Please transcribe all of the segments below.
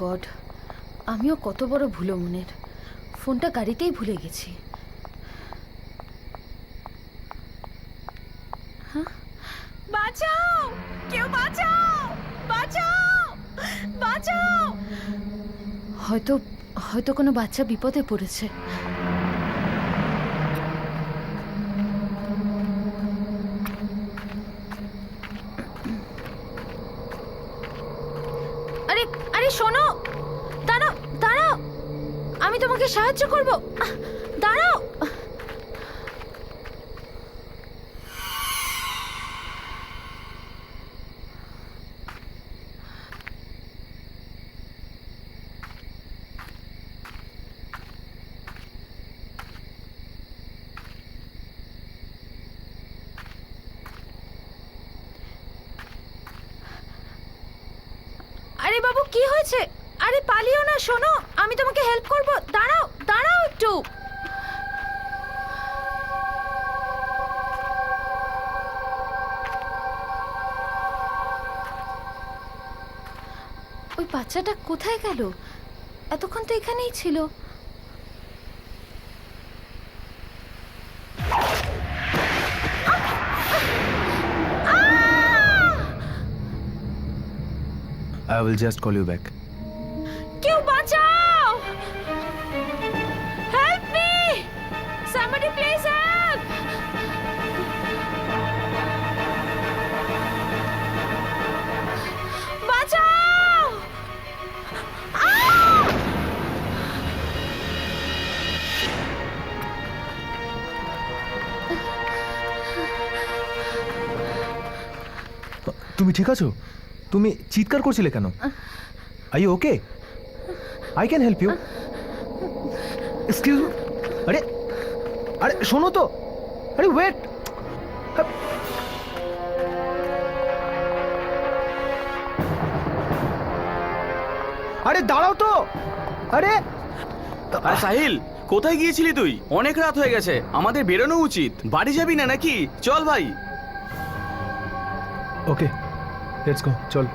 God, আমিও কত বড় ভুলো মনের, ফোনটা গাড়িতেই ভুলে গেছি। হ্যাঁ, বাঁচাও, কেউ বাঁচাও, বাঁচাও, বাঁচাও। হয়তো হয়তো কোনো বাচ্চা বিপদে পড়েছে। আরে আরে শোনো, দাঁড়াও দাঁড়াও, আমি তোমাকে সাহায্য করব, দাঁড়াও। আরে বাবু, কি হয়েছে? আরে পালিও না, শোনো, আমি তোমাকে হেল্প করব, দাঁড়াও দাঁড়াও একটু। ওই বাচ্চাটা কোথায় গেল? এতক্ষণ তো এখানেই ছিল। I will just call you back. কেউ বাঁচাও! Help me! Somebody please help! বাঁচাও! তুমি ঠিক আছো? তুমি চিৎকার করছিলে কেন? I you okay? I can help you. Excuse me. আরে আরে শোনো তো, আরে ওয়েট। আরে দাঁড়াও তো। আরে আরে সাহিল, কোথায় গিয়েছিলি তুই? অনেক রাত হয়ে গেছে, আমাদের বেরোনো উচিত। বাড়ি যাবি না নাকি? চল ভাই। ওকে, লেটস গো, চল।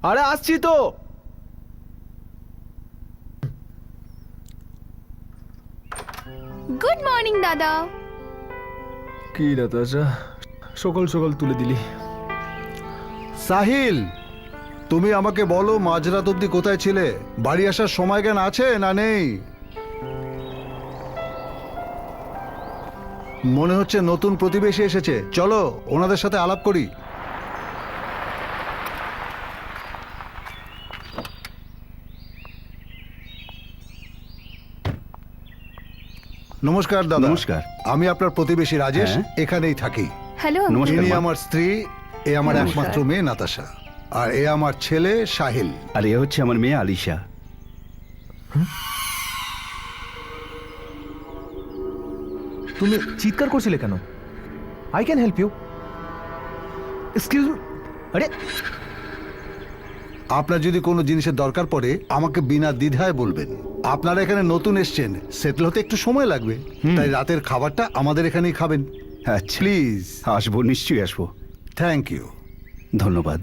আরে আসছি তো। গুড মর্নিং দাদা। কি নাতাশা, সকাল সকাল তুলে দিলি। সাহিল, তুমি আমাকে বলো মাঝরাত অবধি কোথায় ছিলে? বাড়ি আসার সময় জ্ঞান আছে না নেই? মনে হচ্ছে নতুন প্রতিবেশী এসেছে, চলো ওনাদের সাথে আলাপ করি। নমস্কার দাদা। নমস্কার। আমি আপনার প্রতিবেশী রাজেশ, হ্যাঁ। এখানেই থাকি। হ্যালো। নমস্কার ইনি মা। আমার স্ত্রী, এ আমার একমাত্র মেয়ে নাতাশা, আর এ আমার ছেলে সাহিল। আর এ হচ্ছে আমার মেয়ে আলিশা। তুমি চিৎকার করছিলে কেন? I can help you. Excuse me. আরে আপনার যদি কোনো জিনিসের দরকার পড়ে আমাকে বিনা দ্বিধায় বলবেন। আপনারা এখানে নতুন এসছেন, সেটেল হতে একটু সময় লাগবে, তাই রাতের খাবারটা আমাদের এখানেই খাবেন। আচ্ছা, প্লিজ। আসবো, নিশ্চয়ই আসবো। Thank you. ধন্যবাদ।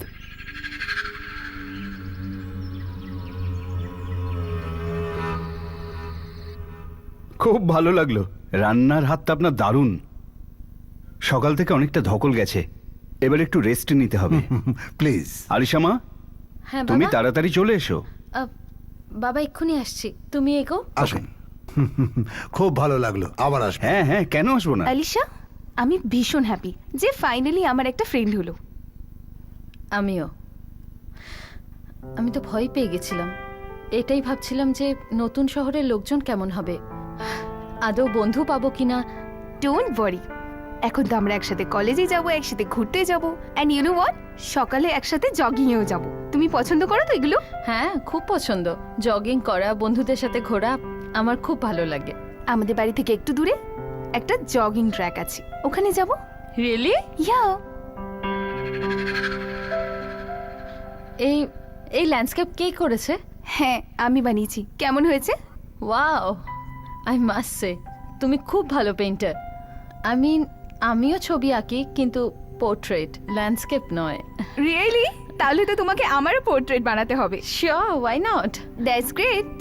খুব ভালো লাগলো, রান্নার হাতটা আপনার দারুণ। সকাল থেকে অনেকটা ধকল গেছে, এবার একটু রেস্ট নিতে হবে। প্লিজ। আলিশা মা, হ্যাঁ তুমি বাবা। তাড়াতাড়ি চলে এসো। বাবা এক্ষুনি আসছি, তুমি এগো। আসুন। খুব ভালো লাগলো, আবার আসবেন। হ্যাঁ হ্যাঁ, কেন আসবো না? আলিশা, আমি ভীষণ হ্যাপি যে ফাইনালি আমার একটা ফ্রেন্ড হলো। আমিও। আমি তো ভয় পেয়ে গেছিলাম, এটাই ভাবছিলাম যে নতুন শহরের লোকজন কেমন হবে, আদৌ বন্ধু পাবো কিনা। ডোন্ট ওয়ারি, এখন তো আমরা একসাথে কলেজে যাব, একসাথে ঘুরতে যাব, অ্যান্ড ইউ নো হোয়াট, সকালে একসাথে জগিংয়েও যাব। তুমি পছন্দ করো তো এগুলো? হ্যাঁ, খুব পছন্দ। জগিং করা, বন্ধুদের সাথে ঘোরা আমার খুব ভালো লাগে। আমাদের বাড়ি থেকে একটু দূরে একটা জগিং ট্র্যাক আছে, ওখানে যাব। রিয়েলি? ইয়া, এই এই ল্যান্ডস্কেপ কে করেছে? হ্যাঁ আমি বানিয়েছি। কেমন হয়েছে? ওয়াও, আই মাস্ট সে তুমি খুব ভালো পেইন্টার। আমিও ছবি আঁকি, কিন্তু পোর্ট্রেট, ল্যান্ডস্কেপ নয়। রিয়েলি? তাহলে তো তোমাকে আমারও পোর্ট্রেট বানাতে হবে। Sure, why not? That's great.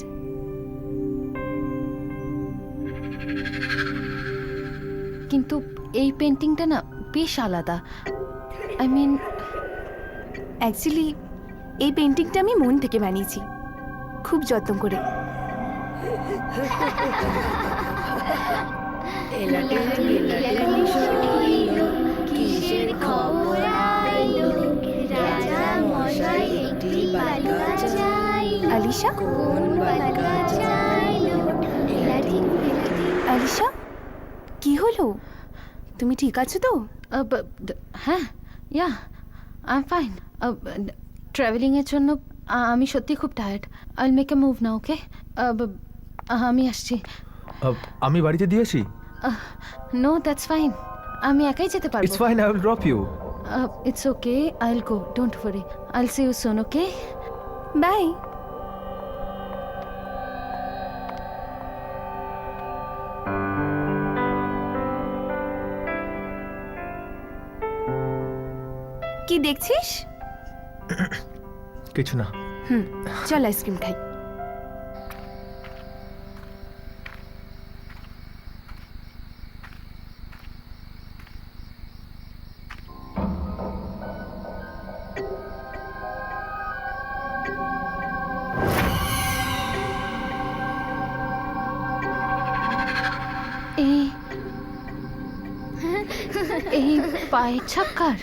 কিন্তু এই পেন্টিংটা না বেশ আলাদা। অ্যাকচুয়ালি এই পেন্টিংটা আমি মন থেকে বানিয়েছি, খুব যত্ন করে। আলিশা, আলিশা কি হলো? তুমি ঠিক আছো তো? হ্যাঁ, ইয়া, আই এম ফাইন। ট্রাভেলিংয়ের জন্য আমি সত্যি খুব টায়ার্ড। আইল মেক এ মুভ না, ওকে? আমি আসছি। আমি বাড়িতে দিয়েছি। No, that's fine. আমি একাই যেতে পারবো। It's fine, I will drop you. It's okay, I'll go, don't worry. I'll see you soon, okay? Bye. কি দেখছিস? কিছু না। চল আইসক্রিম খাই। এই এই পায়ের ছাক্কার।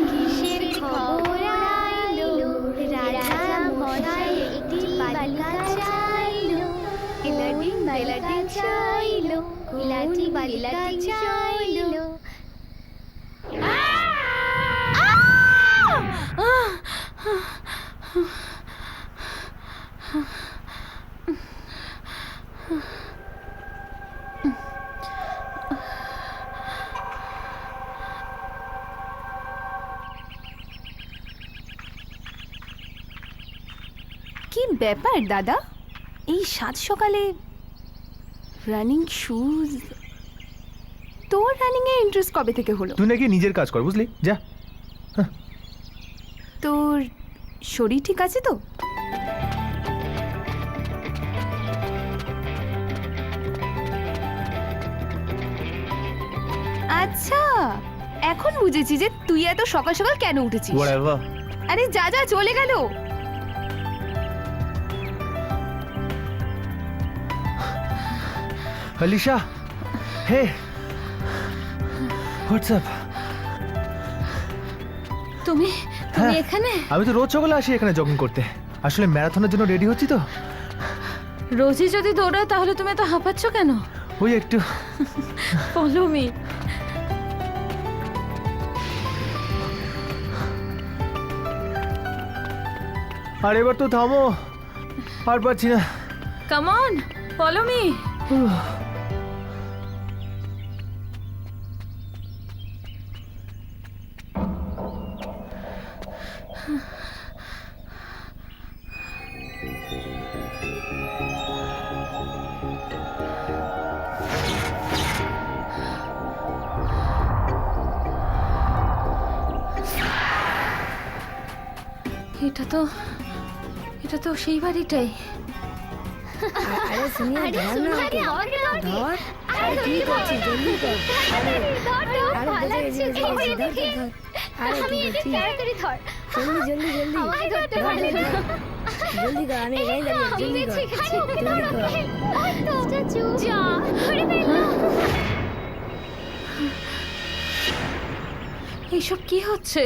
কিসের খবর আইলো, রাজা মশাই একটি বালিকা চাইলো, ইলাডি বালিকা চাইলো, ইলাডি বালিকা চাইলো। কি ব্যাপার দাদা, এই সাত সকালে রানিং শুজ? তোর রানিং এ ইন্টারেস্ট কবে থেকে হলো? তুই নাকি নিজের কাজ কর, বুঝলি? যা। তোর শরীর ঠিক আছে তো? আচ্ছা, এখন বুঝেছি যে তুই এত সকাল সকাল কেন উঠেছিস। Whatever. আরে যা যা, চলে গেল। Alisha, hey. What's up? তুমি হ্যাঁ, এখানে? আমি তো রোজ সকালে আসি এখানে জগিং করতে। আসলে ম্যারাথনের জন্য রেডি হচ্ছি তো। রোজই যদি দৌড়ায় তাহলে তুমি এত হাঁপাচ্ছ কেন? ওই একটু। Follow me. আর এবার তো থামো, আর পারছি না। Come on, follow me. এটা তো সেই বাড়িটাই। আরে সুনিয়া ধর না ওকে ধর। আরে কি করছিস জলদি কর। আরে বেঁচে গেছি ধর। আরে কি করছিস তাড়াতাড়ি ধর। জলদি আমাকে ধরতে পারবি না। জলদি কর আমি এখানে দাঁড়িয়ে জলদি কর। জলদি কর। চাচু যা ধরে ফেল। এইসব কি হচ্ছে?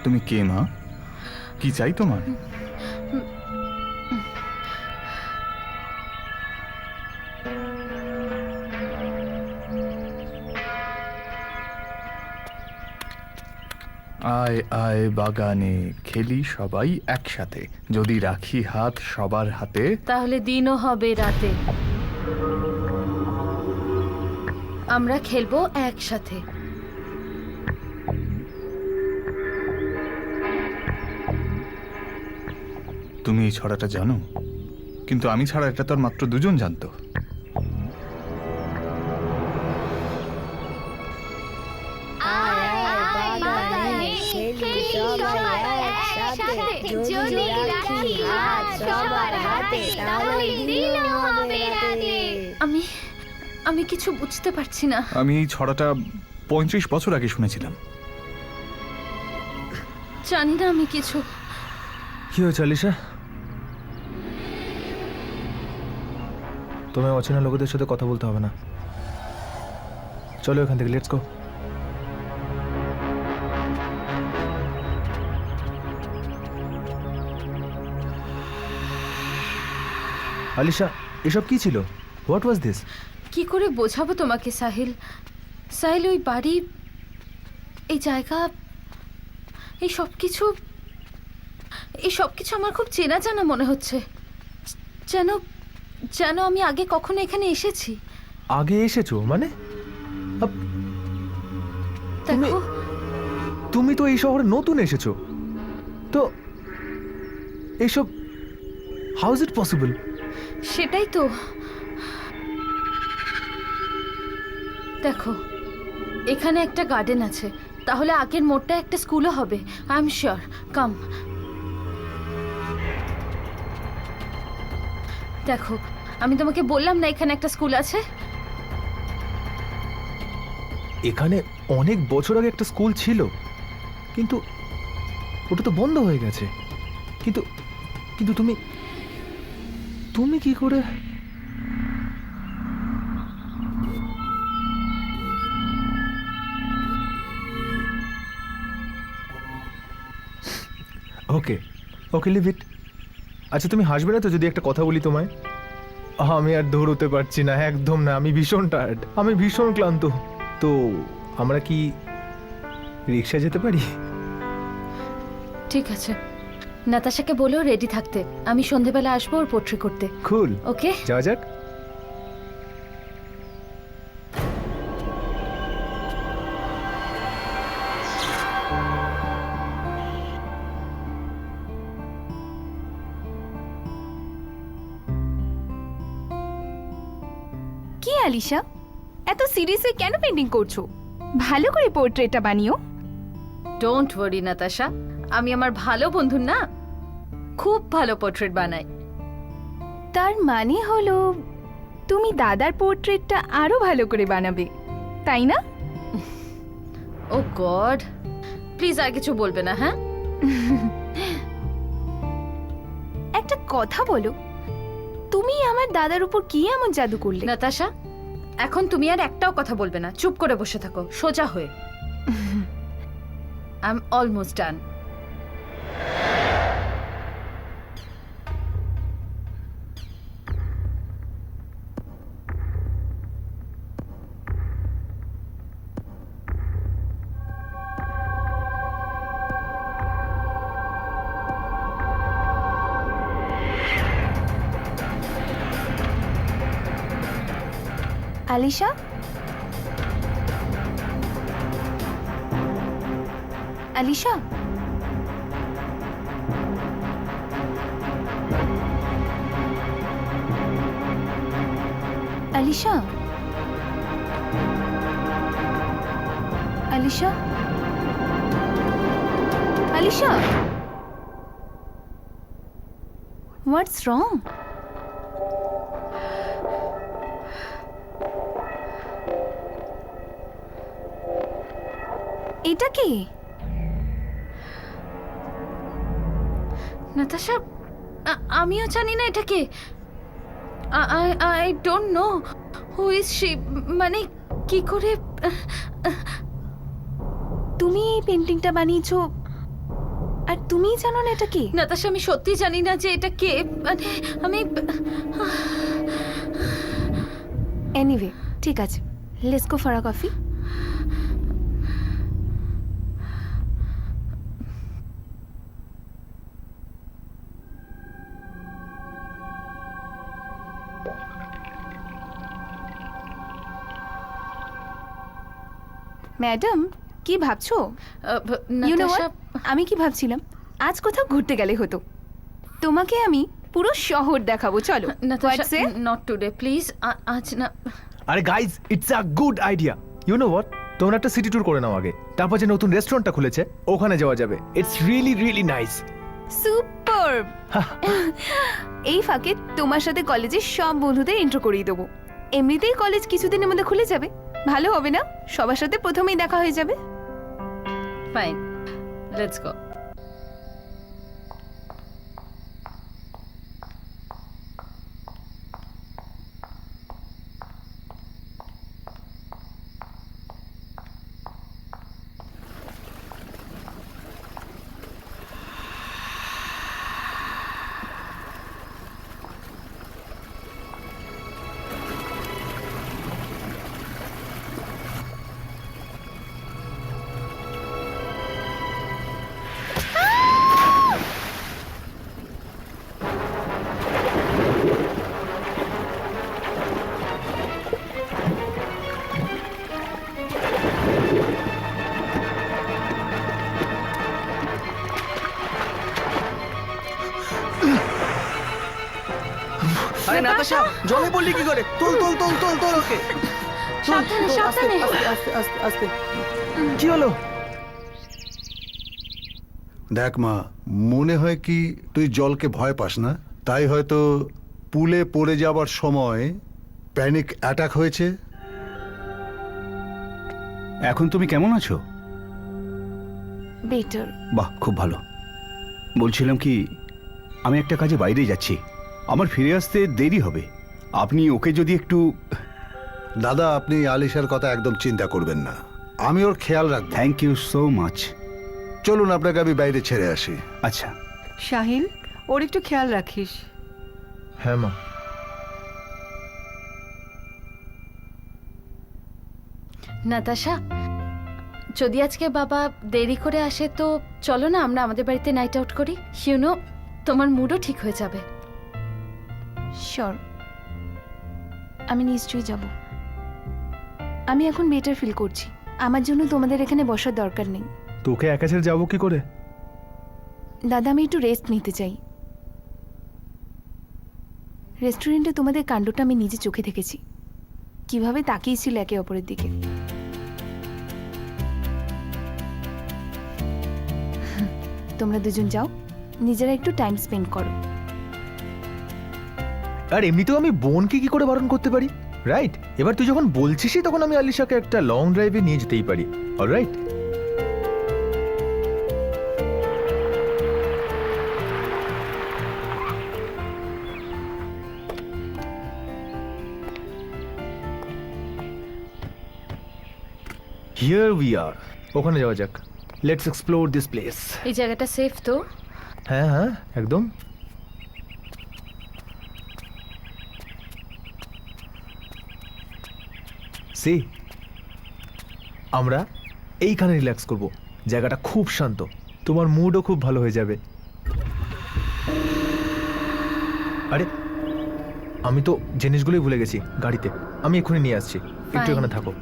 তুমি কে মা? কি চাই তোমার? আয় আয় বাগানে খেলি সবাই একসাথে, যদি রাখি হাত সবার হাতে। তাহলে দিনও হবে রাতে, আমরা খেলবো একসাথে। তুমি এই ছড়াটা জানো, কিন্তু আমি ছাড়া এটা তো আর মাত্র দুজন জানতো। আমি আমি কিছু বুঝতে পারছি না। আমি এই ছড়াটা 35 বছর আগে শুনেছিলাম। জানি না আমি কিছু। কি হয়েছে আলিশা? তোমায় অচেনা লোকেদের সাথে কথা বলতে হবে না, চলো এখান থেকে, লেটস গো। আলিশা, এসব কি ছিল? What was this? কি করে বোঝাবো তোমাকে সাহিল? সাহিল, ওই বাড়ি, এই জায়গা, এই সব কিছু আমার খুব চেনা জানা মনে হচ্ছে। যেন যেন আমি আগে কখনো এখানে এসেছি। আগে এসেছো মানে? দেখো, তুমি তো এই শহরে নতুন এসেছো, তো এইসব হাউ ইজ ইট পসিবল? সেটাই তো। দেখো, এখানে একটা গার্ডেন আছে, তাহলে আগের মোড়টা একটা স্কুলও হবে। I am sure. কাম, দেখো, আমি তোমাকে বললাম না এখানে একটা স্কুল আছে। এখানে অনেক বছর আগে একটা স্কুল ছিল, কিন্তু ওটা তো বন্ধ হয়ে গেছে। কিন্তু কিন্তু তুমি তুমি কি করে? ওকে ওকে, লিভ ইট। আচ্ছা, তুমি হাসবে না তো যদি একটা কথা বলি তোমায়? আমি আর দৌড়তে পারছি না, একদম না। আমি ভীষণ টায়ার্ড, আমি ভীষণ ক্লান্ত। তো আমরা কি রিক্সা যেতে পারি? ঠিক আছে, নাতাশাকে বলেও রেডি থাকতে। আমি সন্ধেবেলা আসবো ওর পোট্রি করতে। কুল, ওকে, যাওয়া যাক। কি আলিশা, এত সিরিয়াস হয়ে কেন পেন্টিং করছো? ভালো করে পোর্ট্রেটটা বানিও। ডোন্ট ওয়ারি নাতাশা, আমি আমার ভালো বন্ধুর না খুব ভালো পোর্ট্রেট বানাই। তার মানে হলো তুমি দাদার পোর্ট্রেটটা আরো ভালো করে বানাবে, তাই না? ও গড, প্লিজ আর কিছু বলবে না, হ্যাঁ? কথা বলো। তুমি আমার দাদার উপর কি এমন জাদু করলে? নাতাশা, এখন তুমি আর একটাও কথা বলবে না, চুপ করে বসে থাকো সোজা হয়ে। I am almost done. Alisha, Alisha, Alisha, Alisha, Alisha, what's wrong? এটা কি? নাতাশা, আমিও জানি না এটা কে। I don't know who is she, মানে কি করে। তুমি এই পেন্টিংটা বানিয়েছো আর তুমিই জানো না এটা কি? নাতাশা, আমি সত্যি জানি না যে এটা কে, মানে আমি। এনিওয়ে, ঠিক আছে, let's go for a coffee. Madam, কি ভাবছো? ইউ নো নাতাশা, আমি কি ভাবছিলাম, আজ কোথাও ঘুরতে গেলে হতো। তোমাকে আমি পুরো শহর দেখাবো, চলো। Natasha, What's it? Not today please. আজ না। আরে guys, it's a good idea. You know what, তোমরা একটা সিটি ট্যুর করে নাও আগে, তারপর যে নতুন রেস্টুরেন্টটা খুলেছে ওখানে যাওয়া যাবে। It's really really nice. Super. এই ফাঁকে তোমার সাথে কলেজের সব বন্ধুদের ইন্ট্রো করিয়ে দেবো। এমনিতেই কলেজ কিছুদিনের মধ্যে খুলে যাবে, ভালো হবে না? সবার সাথে প্রথমেই দেখা হয়ে যাবে। Fine, let's go. আরে নাতাশা, জলে পড়লি কি করে? তোল তোল তোল তোল তোল ওকে। সাবধানে, সাবধানে। আস্তে আস্তে আস্তে। কি হলো? দেখ মা, মনে হয় কি তুই জলকে ভয় পাস না, তাই হয়তো পুলে পড়ে যাবার সময় প্যানিক অ্যাটাক হয়েছে। এখন তুমি কেমন আছো? বেটার। বাহ, খুব ভালো। বলছিলাম কি, আমি একটা কাজে বাইরে যাচ্ছি, আমার ফিরে আসতে দেরি হবে। আপনি ওকে যদি একটু। দাদা, আপনি আলিশার কথা একদম চিন্তা করবেন না, আমি ওর খেয়াল রাখবো। Thank you so much. চলুন আপনাকে আমি বাইরে ছেড়ে আসি। আচ্ছা। শাহিল, ওর একটু খেয়াল রাখিস। হ্যাঁ মা। নাতাশা, যদি আজকে বাবা দেরি করে আসে তো চলো না আমরা আমাদের বাড়িতে নাইট আউট করি। ইউনো, তোমার মুডও ঠিক হয়ে যাবে। শিওর, আমি নিশ্চয়ই যাব। আমি এখন বেটার ফিল করছি, আমার জন্য তোমাদের এখানে বসার দরকার নেই। তোকে একা ছেড়ে যাবো কি করে? দাদা, আমি একটু রেস্ট নিতে চাই। রেস্টুরেন্টে তোমাদের কাণ্ডটা আমি নিজে চোখে দেখেছি, কিভাবে তাকিয়েছিল একে অপরের দিকে। তোমরা দুজন যাও, নিজেরা একটু টাইম স্পেন্ড করো। আর এমনিতেও আমি বোনকে কি করে বারণ করতে পারি, রাইট? এবার তুই যখন বলছিসই তখন আমি আলিশাকে একটা লং ড্রাইভে নিয়ে যেতেই পারি, অলরাইট? Here we are. ওখানে যাওয়া যাক। Let's explore this place. এই জায়গাটা সেফ তো? হ্যাঁ হ্যাঁ একদম। সি, আমরা এইখানে রিল্যাক্স করব। জায়গাটা খুব শান্ত, তোমার মুডও খুব ভালো হয়ে যাবে। আরে আমি তো জিনিসগুলোই ভুলে গেছি গাড়িতে, আমি এক্ষুনি নিয়ে আসছি, একটু Fine. এখানে থাকো।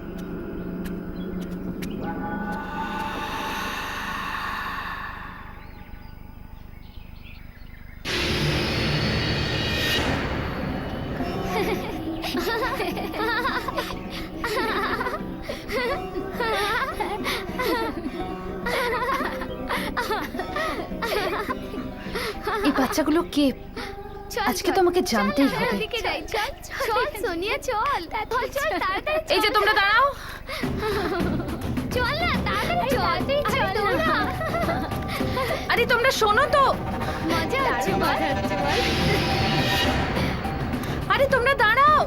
এই বাচ্চাগুলো কে? আজকে তো আমাকে জানতেই হবে। চল সোনিয়া চল চল তাড়াতাড়ি এই যে তোমরা দাঁড়াও। চল না তাড়াতাড়ি চল না আরে তোমরা শোনো তো। মজা হচ্ছে বল আরে তোমরা দাঁড়াও।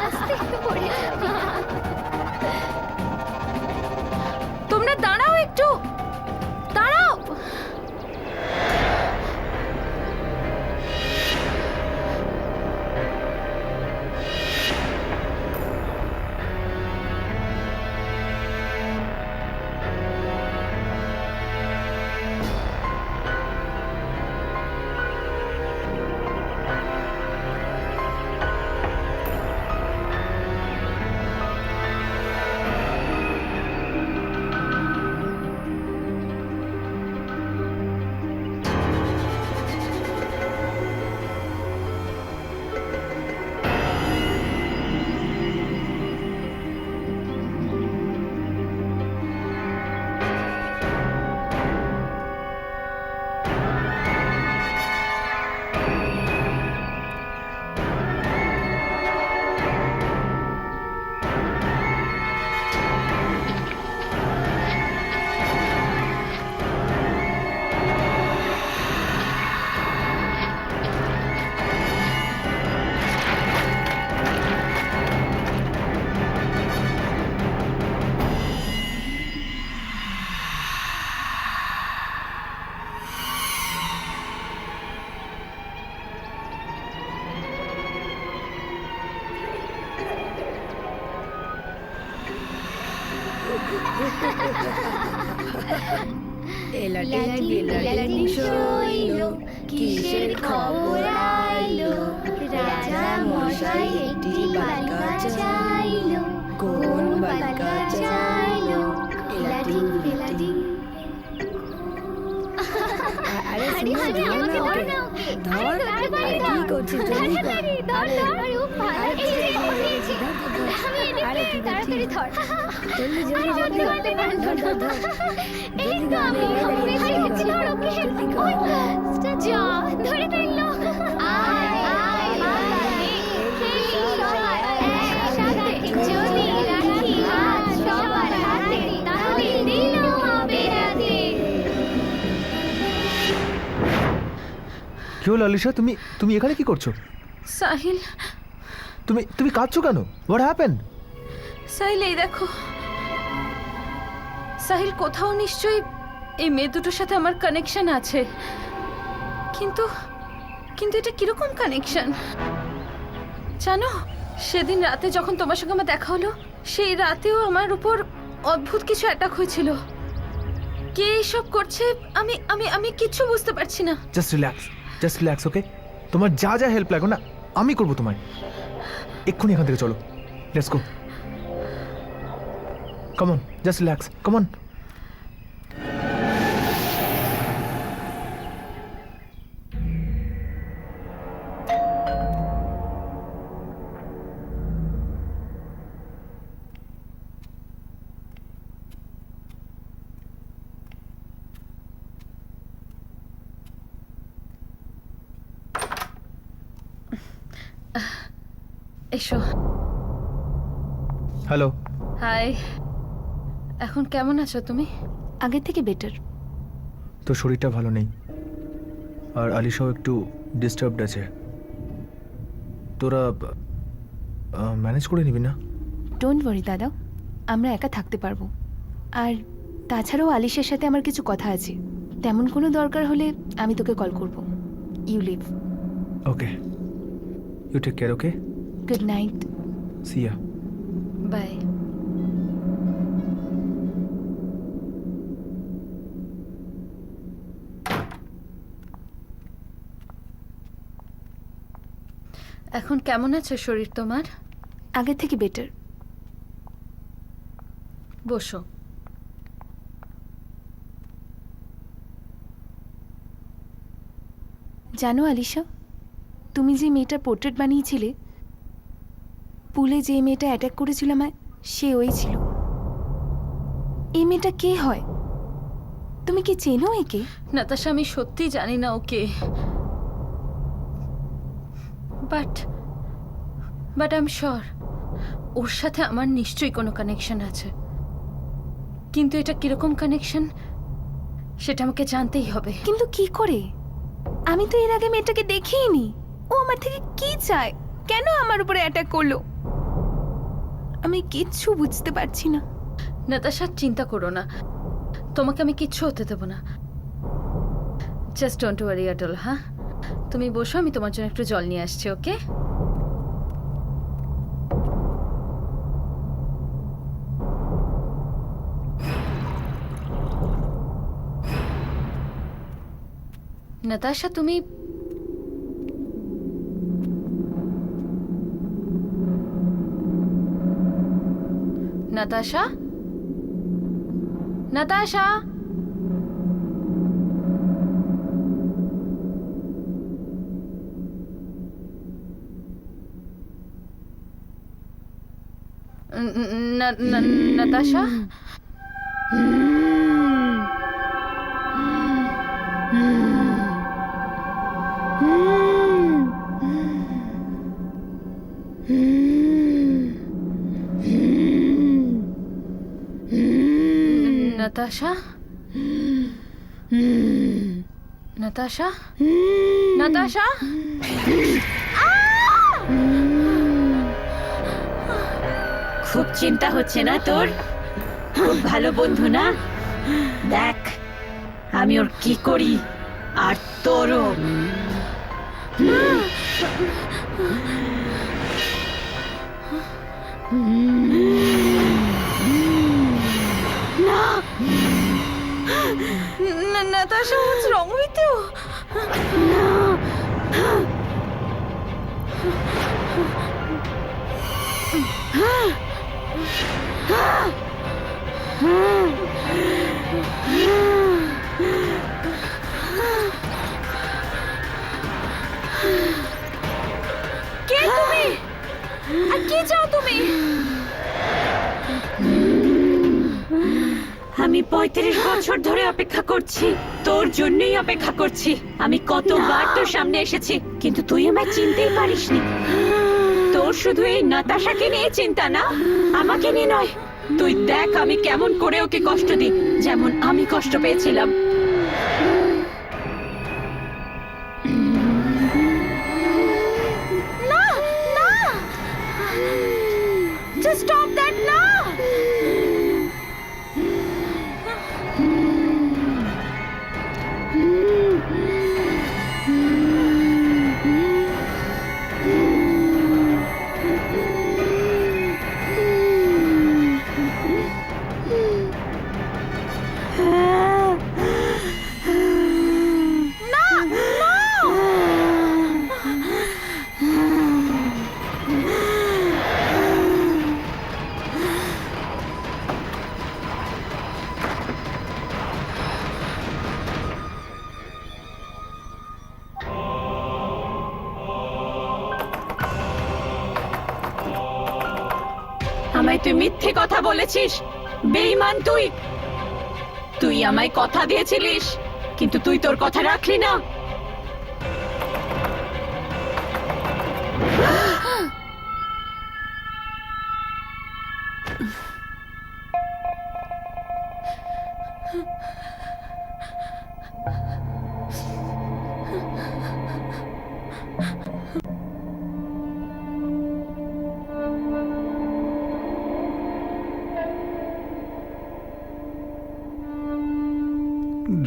আস্তে পড়ে যাবি তোমরা দাঁড়াও একটু, দাঁড়াও। কিসের খবর আইলো রাজা মশাই একটি বালিকা চাইলো কোন বালিকা চাইলো এলাদি এলাদি আরে আমাকে ধর না ওকে ধর কি করছিস জলদি কর ধর ধর ও ভালো এই যে আমি এদিকে তাড়াতাড়ি ধর জলদি জলদি জলদি ধর ধর ধর এই তো আমি এসে গেছি ধর ওকে ওই তো যা ধরে ফেললো আয় আয় আয় খেলি সবাই একসাথে যদি রাখি হাত সবার হাতে তাহলে দিন হবে রাতে কি হলো আলিশা, তুমি তুমি এখানে কি করছো? সাহিল, তুমি তুমি কাঁদছো কেন? What happened? সাহিল এই দেখো। সাহিল কোথাও নিশ্চয়ই এই মেয়ে দুটোর সাথে আমার কানেকশন আছে, কিন্তু কিন্তু এটা কিরকম কানেকশন জানো? সেদিন রাতে যখন তোমার সঙ্গে আমার দেখা হলো, সেই রাতেও আমার উপর অদ্ভুত কিছু অ্যাটাক হয়েছিল। কে এসব করছে আমি আমি আমি কিচ্ছু বুঝতে পারছি না। জাস্ট রিল্যাক্স ওকে? তোমার যা যা হেল্প লাগবে না আমি করবো তোমায়। এক্ষুনি এখান থেকে চলো, let's go. Come on, just relax, come on. এসো। হ্যালো। হাই, এখন কেমন আছো তুমি? আগের থেকে বেটার। তোর শরীরটা ভালো নেই, আর আলিশাও একটু ডিস্টার্বড আছে। তোরা ম্যানেজ করে নিবি না? ডোন্ট ওয়ারি দাদা, আমরা একা থাকতে পারবো। আর তাছাড়াও আলিশের সাথে আমার কিছু কথা আছে, তেমন কোনো দরকার হলে আমি তোকে কল করব। You leave. Okay, you take care. Okay, good night. See ya. Bye. এখন কেমন আছে শরীর তোমার? আগের থেকে বেটার। বসো। জানো আলিশা, তুমি যে মেয়েটার পোর্ট্রেট বানিয়েছিলে, পুলে যে মেয়েটা অ্যাটাক করেছিল আমায়, সে ওই ছিল। এই মেয়েটা কে হয়? তুমি কি চেনো একে? নাতাশা, আমি সত্যি জানি না ওকে, বাট আই এম শিওর ওর সাথে আমার নিশ্চয়ই কোনো কানেকশন আছে। কিন্তু এটা কিরকম কানেকশন সেটা আমাকে জানতেই হবে। কিন্তু কি করে? আমি তো এর আগে মেয়েটাকে দেখিনি। ও আমার থেকে কি চায়? কেন আমার উপরে অ্যাটাক করলো? আমি কিচ্ছু বুঝতে পারছি না। নাতাশা, চিন্তা করো না, তোমাকে আমি কিচ্ছু হতে দেবো না। Just don't worry at all. হ্যাঁ, তুমি বসো, আমি তোমার জন্য একটু জল নিয়ে আসছি। ওকে? নাতাশা, তুমি Natasha, Natasha, Natasha, Natasha? Natasha? Natasha? খুব চিন্তা হচ্ছে না তোর? খুব ভালো বন্ধু না? দেখ আমি ওর কি করি, আর তোরও। Natasha, what's wrong with you? কে তুমি? আর কি চাও তুমি? আমি 35 বছর ধরে অপেক্ষা করছি, তোর জন্যই অপেক্ষা করছি। আমি কতবার তোর সামনে এসেছি, কিন্তু তুই আমায় চিনতেই পারিসনি। তোর শুধু এই নাতাশাকে নিয়ে চিন্তা না, আমাকে নিয়ে নয়। তুই দেখ আমি কেমন করে ওকে কষ্ট দিই, যেমন আমি কষ্ট পেয়েছিলাম। না, না! Just stop that now! আমায় তুই মিথ্যে কথা বলেছিস, বেঈমান তুই। তুই আমায় কথা দিয়েছিলিস, কিন্তু তুই তোর কথা রাখলি না।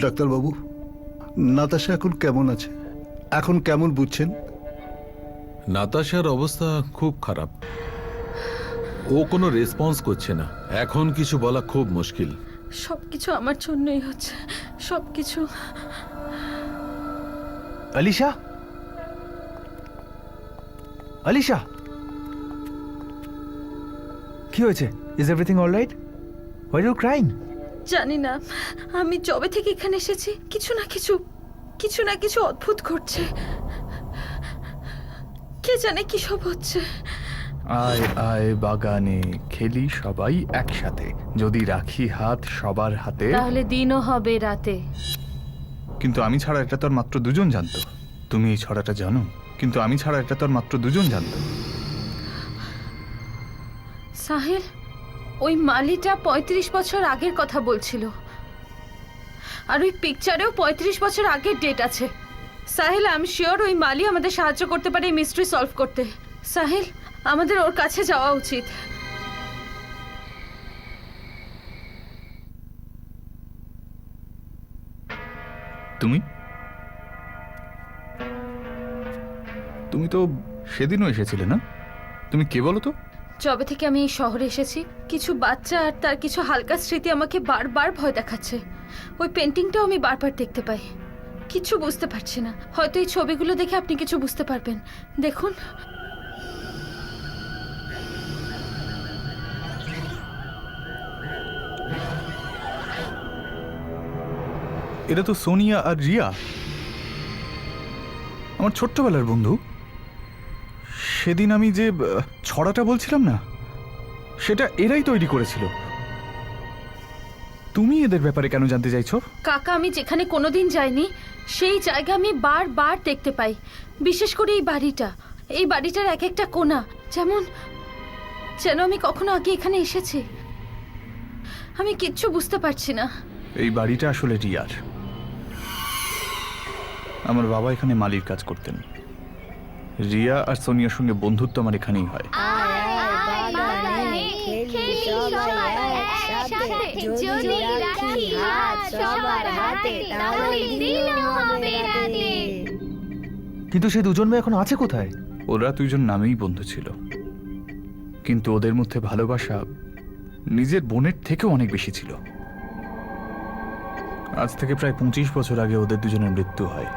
ডাক্তারবাবু, নাতাশা এখন কেমন আছে? এখন কেমন বুঝছেন? নাতাশার অবস্থা খুব খারাপ। ও কোনো রেসপন্স করছে না। এখন কিছু বলা খুব মুশকিল। সবকিছু আমার জন্যই হচ্ছে, সবকিছু। আলিশা, আলিশা, কি হয়েছে? Is everything alright? Why are you crying? জানি না, আমি যবে থেকে এখানে এসেছি কিছু না কিছু অদ্ভুত ঘটছে। কে জানে কি সব হচ্ছে। আয় আয় বাগানে খেলি সবাই একসাথে, যদি রাখি হাত সবার হাতে। তাহলে দিনও হবে রাতে। কিন্তু আমি ছাড়া এটা তো আর মাত্র দুজন জানতো। তুমি এই ছড়াটা জানো? কিন্তু আমি ছাড়া এটা তো আর মাত্র দুজন জানতো। সাহিল, ওই মালিটা 35 বছর আগের কথা বলছিল, আর ওই পিকচারেও 35 বছর আগের ডেট আছে। সাহিল, আই এম শিওর ওই মালি আমাদের সাহায্য করতে পারে এই মিস্ট্রি সলভ করতে। সাহিল, আমাদের ওর কাছে যাওয়া উচিত। তুমি তুমি তো সেদিনও এসেছিলে না? তুমি কে বলো তো? যবে থেকে আমি এই শহরে এসেছি, কিছু বাচ্চা আর তার কিছু হালকা স্মৃতি আমাকে বারবার ভয় দেখাচ্ছে। ওই পেন্টিংটাও আমি বারবার দেখতে পাই। কিছু বুঝতে পারছি না। হয়তো এই ছবিগুলো দেখে আপনি কিছু বুঝতে পারবেন। দেখুন। এটা তো সোনিয়া আর রিয়া, আমার ছোট্টবেলার বন্ধু। সেদিন আমি যে ছড়াটা বলছিলাম না, সেটা এরাই তৈরি করেছিল। তুমি এদের ব্যাপারে কেন জানতে চাইছো? কাকা, আমি যেখানে কোনোদিন যাইনি সেই জায়গা আমি বারবার দেখতে পাই। বিশেষ করে এই বাড়িটার এক একটা কোণা যেন আমি কখনো আগে এখানে এসেছি। আমি কিচ্ছু বুঝতে পারছি না। এই বাড়িটা আসলে রিয়ার। আমার বাবা এখানে মালির কাজ করতেন। রিয়া আর সোনিয়ার সঙ্গে বন্ধুত্ব আমার এখানেই হয়। কিন্তু সেই দুজন মেয়ে এখন আছে কোথায়? ওরা দুজন নামেই বন্ধু ছিল, কিন্তু ওদের মধ্যে ভালোবাসা নিজের বোনের থেকেও অনেক বেশি ছিল। আজ থেকে প্রায় 25 বছর আগে ওদের দুজনের মৃত্যু হয়।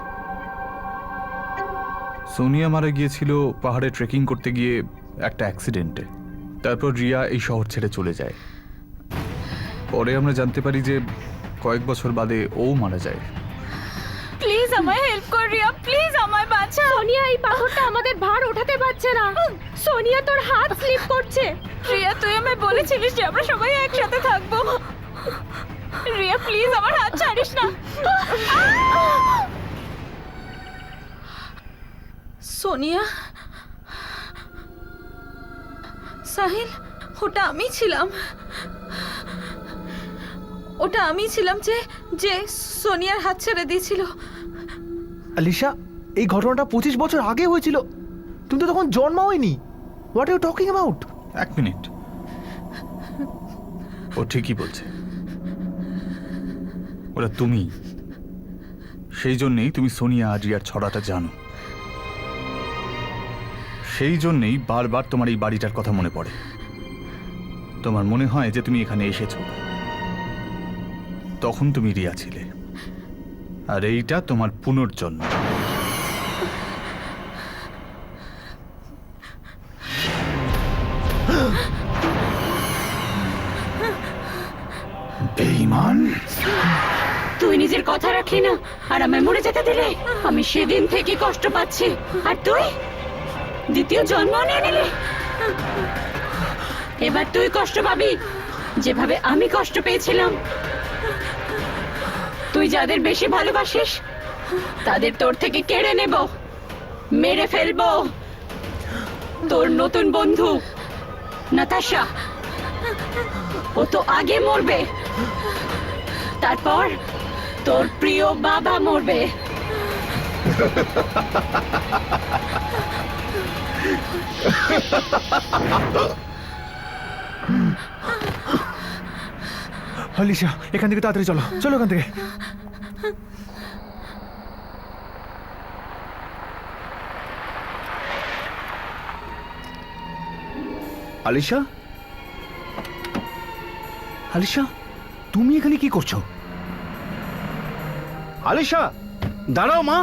সোনিয়া মারা গিয়েছিল পাহাড়ে ট্রেকিং করতে গিয়ে একটা অ্যাক্সিডেন্টে। তারপর রিয়া এই শহর ছেড়ে চলে যায়। পরে আমরা জানতে পারি যে কয়েক বছর বাদে ও মারা যায়। প্লিজ আমায় হেল্প কর রিয়া, প্লিজ আমায় বাঁচা। সোনিয়া, এই পাথরটা আমাদের ভার ওঠাতে পারছে না। সোনিয়া, তোর হাত স্লিপ করছে। রিয়া, তুই আমায় বলেছিলিস যে আমরা সবাই একসাথে থাকবো। রিয়া, প্লিজ আমার হাত ছাড়িস না। সোনিয়া, সাহিল, ওটা আমি ছিলাম যে সোনিয়ার হাত ছেড়ে দিয়েছিল। আলিশা, এই ঘটনাটা 25 বছর আগে হয়েছিল। তুমি তো তখন জন্মাওনি। What are you talking about? এক মিনিট, ও ঠিকই বলছে। ওরা তুমি, সেই জন্যেই তুমি সোনিয়া আর রিয়ার ছড়াটা জানো। সেই জন্যেই বারবার তোমার এই বাড়িটার কথা মনে পড়ে। তোমার মনে হয় যে তুমি এখানে এসেছো, তখন তুমি রিয়া ছিলে, আর এইটা তোমার পুনর্জন্ম। বেঈমান! তুই নিজের কথা রাখলি না আর আমায় মরে যেতে দিলে। আমি সেদিন থেকে কষ্ট পাচ্ছি, আর তুই দ্বিতীয় জন্ম নিয়ে নিলি। এবার তুই কষ্ট পাবি যেভাবে আমি কষ্ট পেয়েছিলাম। তুই যাদের বেশি ভালোবাসিস তাদের তোর থেকে কেড়ে নেব, মেরে ফেলবো। তোর নতুন বন্ধু নাতাশা, ও তো আগে মরবে, তারপর তোর প্রিয় বাবা মরবে। আলিশা, এখান থেকে তাড়াতাড়ি চলো, চলো এখান থেকে। আলিশা, আলিশা, তুমি এখানে কি করছো? আলিশা, দাঁড়াও মা।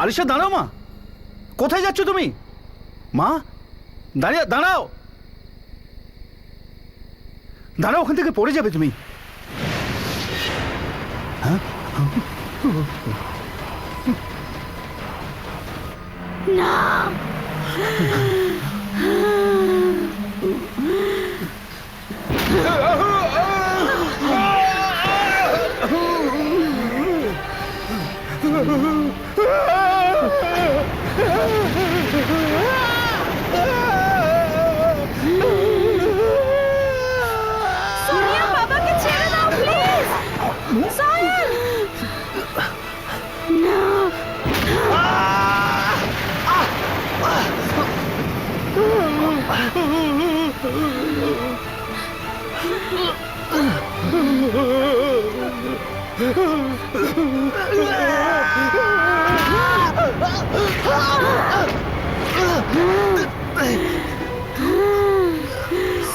আলিশা, দাঁড়াও মা। কোথায় যাচ্ছ তুমি? মা, দাঁড়িয়ে দাঁড়াও। দাঁড়াও, ওখান থেকে পড়ে যাবে তুমি। হ্যাঁ, না, সোনিয়া, বাবাকে ছেড়ে দাও প্লিজ। সাহিল,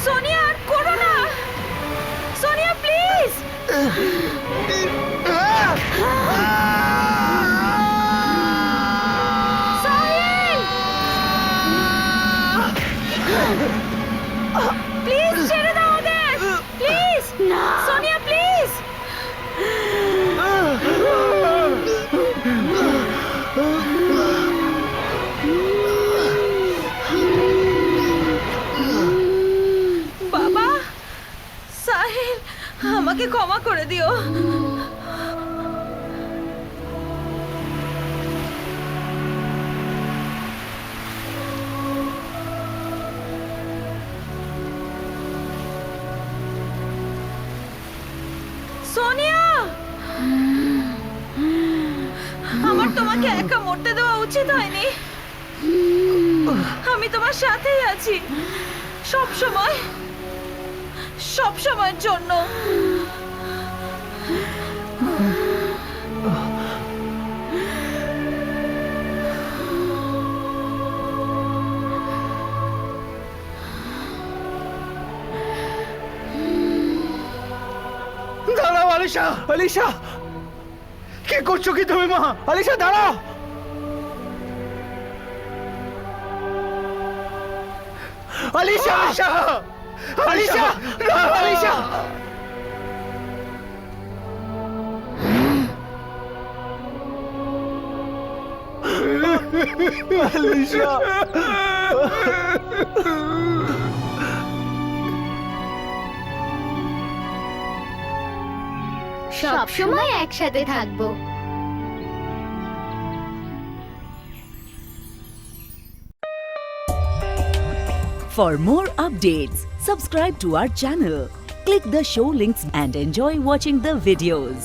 সোনিয়া, আর করো না। সোনিয়া, প্লিজ। সাহিল, প্লিজ ছেড়ে দাও ওদের। প্লিজ না, সোনিয়া, প্লিজ। বাবা, সাহিল, আমাকে ক্ষমা করে দিও। সোনিয়া, আমার তোমাকে একা মরতে দেওয়া উচিত হয়নি। আমি তোমার সাথেই আছি, সব সময়, সব সময়ের জন্য। দাঁড়াও আলিশা। আলিশা, কি করছো কি তুমি মা? আলিশা, দাঁড়াও। আলিশা, আলিশা, আলিশা, না, আলিশা। আলিশা, সব সময় একসাথে থাকবো। For more updates, subscribe to our channel, click the show links and enjoy watching the videos.